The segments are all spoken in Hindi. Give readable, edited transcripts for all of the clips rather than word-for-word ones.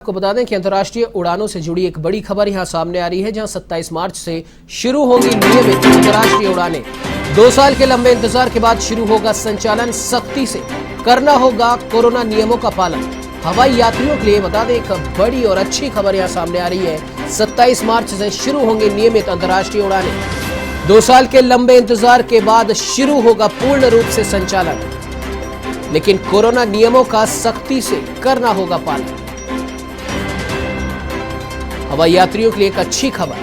आपको बता दें कि अंतर्राष्ट्रीय उड़ानों से जुड़ी एक बड़ी खबर यहां सामने आ रही है, जहां 27 मार्च से शुरू होंगी नियमित अंतर्राष्ट्रीय उड़ानें। 2 साल के लंबे इंतजार के बाद शुरू होगा संचालन। सख्ती से करना होगा कोरोना नियमों का पालन। हवाई यात्रियों के लिए बता दें एक बड़ी और अच्छी खबर यहां सामने आ रही है। 27 मार्च से शुरू होंगी नियमित अंतर्राष्ट्रीय उड़ानें। 2 साल के लंबे इंतजार के बाद शुरू होगा पूर्ण रूप से संचालन, लेकिन कोरोना नियमों का सख्ती से करना होगा पालन। हवाई यात्रियों के लिए एक अच्छी खबर।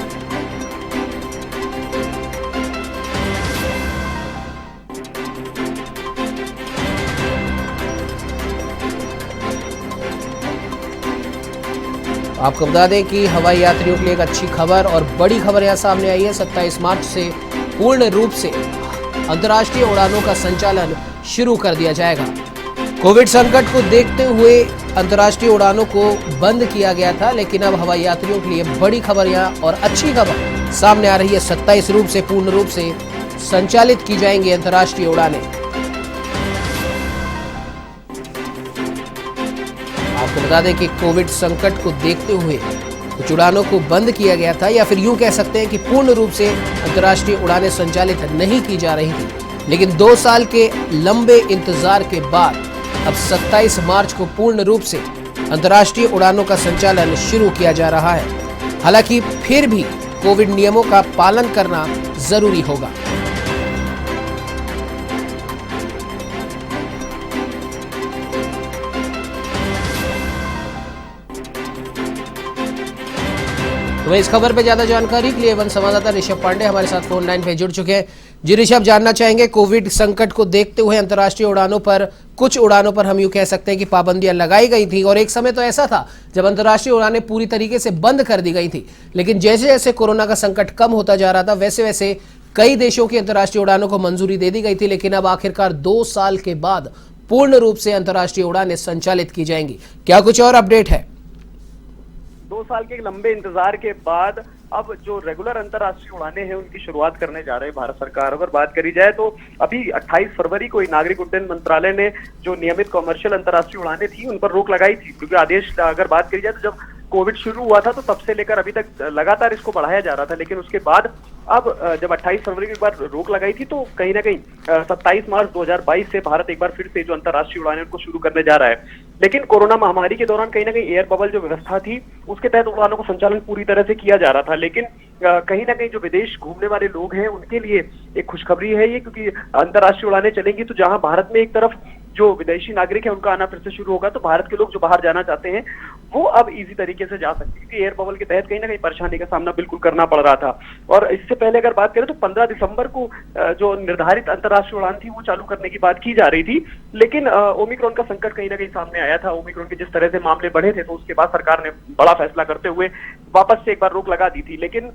आपको बता दें कि हवाई यात्रियों के लिए एक अच्छी खबर और बड़ी खबर यहां सामने आई है। 27 मार्च से पूर्ण रूप से अंतर्राष्ट्रीय उड़ानों का संचालन शुरू कर दिया जाएगा। कोविड संकट को देखते हुए अंतर्राष्ट्रीय उड़ानों को बंद किया गया था, लेकिन अब हवाई यात्रियों के लिए बड़ी खबर यहां और अच्छी खबर सामने आ रही है। 27 रूप से पूर्ण रूप से संचालित की जाएंगी अंतर्राष्ट्रीय उड़ानें। आपको बता दें कि कोविड संकट को देखते हुए कुछ उड़ानों को बंद किया गया था, या फिर यूं कह सकते हैं कि पूर्ण रूप से अंतर्राष्ट्रीय उड़ानें संचालित नहीं की जा रही थी, लेकिन 2 साल के लंबे इंतजार के बाद अब 27 मार्च को पूर्ण रूप से अंतर्राष्ट्रीय उड़ानों का संचालन शुरू किया जा रहा है। हालांकि फिर भी कोविड नियमों का पालन करना जरूरी होगा। तो इस खबर पे ज्यादा जानकारी के लिए वन संवाददाता ऋषभ पांडे हमारे साथ फोन लाइन पे जुड़ चुके हैं। जी ऋषभ, जानना चाहेंगे कोविड संकट को देखते हुए अंतर्राष्ट्रीय उड़ानों पर, कुछ उड़ानों पर हम यूं कह सकते हैं कि पाबंदियां लगाई गई थी, और एक समय तो ऐसा था जब अंतर्राष्ट्रीय उड़ानें पूरी तरीके से बंद कर दी गई थी, लेकिन जैसे जैसे कोरोना का संकट कम होता जा रहा था वैसे वैसे कई देशों की अंतर्राष्ट्रीय उड़ानों को मंजूरी दे दी गई थी, लेकिन अब आखिरकार 2 साल के बाद पूर्ण रूप से अंतर्राष्ट्रीय उड़ानें संचालित की जाएंगी। क्या कुछ और अपडेट है? 2 साल के लंबे इंतजार के बाद अब जो रेगुलर अंतर्राष्ट्रीय उड़ानें हैं उनकी शुरुआत करने जा रहे हैं भारत सरकार। अगर बात करी जाए तो अभी 28 फरवरी को नागरिक उड्डयन मंत्रालय ने जो नियमित कमर्शियल अंतर्राष्ट्रीय उड़ानें थी उन पर रोक लगाई थी, क्योंकि आदेश अगर बात करी जाए तो जब कोविड शुरू हुआ था तो तब से लेकर अभी तक लगातार इसको बढ़ाया जा रहा था, लेकिन उसके बाद अब जब 28 फरवरी के बाद रोक लगाई थी तो कहीं ना कहीं 27 मार्च 2022 से भारत एक बार फिर से जो अंतर्राष्ट्रीय उड़ानें उनको शुरू करने जा रहा है। लेकिन कोरोना महामारी के दौरान कहीं ना कहीं एयर बबल जो व्यवस्था थी उसके तहत उड़ानों का संचालन पूरी तरह से किया जा रहा था, लेकिन कहीं ना कहीं जो विदेश घूमने वाले लोग हैं उनके लिए एक खुशखबरी है ये, क्योंकि अंतर्राष्ट्रीय उड़ानें चलेंगी तो जहां भारत में एक तरफ जो विदेशी नागरिक है उनका आना फिर से शुरू होगा, तो भारत के लोग जो बाहर जाना चाहते हैं वो अब इजी तरीके से जा सकते हैं, क्योंकि एयर बबल के तहत कहीं ना कहीं परेशानी का सामना बिल्कुल करना पड़ रहा था। और इससे पहले अगर बात करें तो 15 दिसंबर को जो निर्धारित अंतर्राष्ट्रीय उड़ान थी वो चालू करने की बात की जा रही थी, लेकिन ओमिक्रॉन का संकट कहीं ना कहीं सामने आया था। ओमिक्रॉन के जिस तरह से मामले बढ़े थे तो उसके बाद सरकार ने बड़ा फैसला करते हुए वापस से एक बार रोक लगा दी थी, लेकिन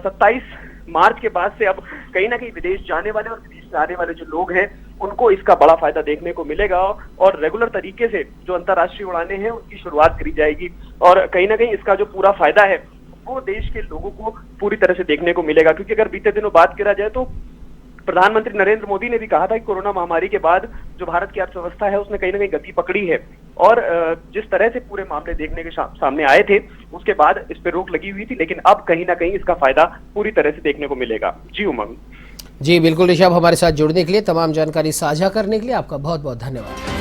27 मार्च के बाद से अब कहीं ना कहीं विदेश जाने वाले और विदेश से आने वाले जो लोग हैं उनको इसका बड़ा फायदा देखने को मिलेगा, और रेगुलर तरीके से जो अंतर्राष्ट्रीय उड़ानें हैं उनकी शुरुआत करी जाएगी, और कहीं ना कहीं इसका जो पूरा फायदा है वो देश के लोगों को पूरी तरह से देखने को मिलेगा। क्योंकि अगर बीते दिनों बात करा जाए तो प्रधानमंत्री नरेंद्र मोदी ने भी कहा था कि कोरोना महामारी के बाद जो भारत की अर्थव्यवस्था है उसने कहीं ना कहीं गति पकड़ी है, और जिस तरह से पूरे मामले देखने के सामने आए थे उसके बाद इस पर रोक लगी हुई थी, लेकिन अब कहीं ना कहीं इसका फायदा पूरी तरह से देखने को मिलेगा। जी उमंग। जी बिल्कुल ऋषभ, हमारे साथ जुड़ने के लिए, तमाम जानकारी साझा करने के लिए आपका बहुत बहुत धन्यवाद।